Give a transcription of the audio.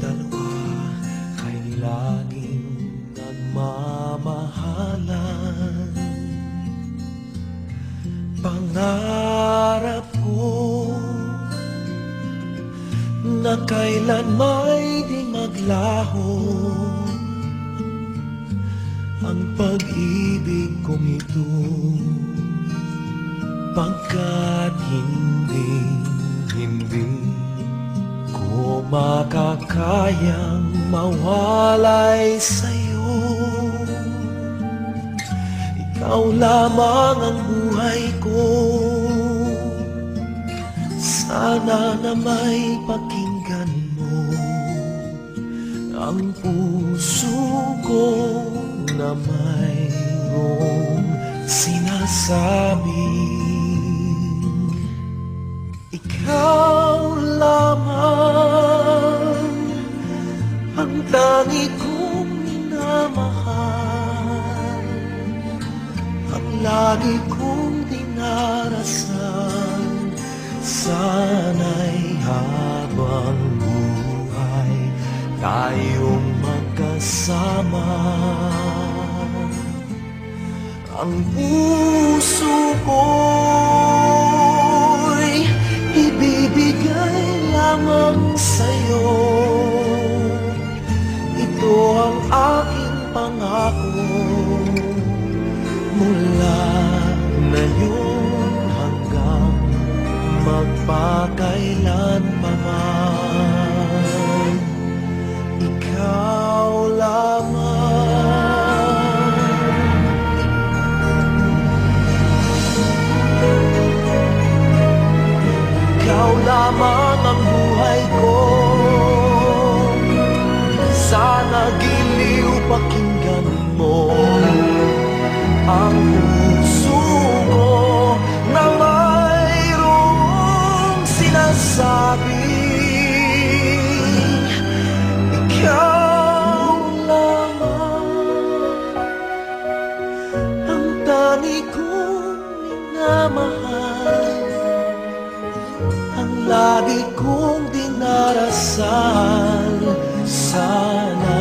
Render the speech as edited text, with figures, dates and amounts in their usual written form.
dalawa ay laging nagmamahalan. Pangarap ko na kailan may di maglaho ang pag-ibig kong ito, pagkat hindi ko makakayang mawalay sa'yo. Ikaw lamang ang buhay ko, sana na may pakinggan mo ang puso ko na mayroong sinasabing ikaw lamang ang tangi kong minamahal, ang lagi kong dinarasal. Sana'y habang buhay tayong magkasama. Ang puso ko'y ibibigay lamang sa'yo. Ito ang aking pangako mula ngayon hanggang magpakailan pa man. Ikaw lamang. Ikaw lamang ang buhay ko, sana giliw pakinggan mo ang puso ko na mayroong sinasabi ikaw lamang ang tangi kong minamahal, ang lagi kong dinarasal. Sana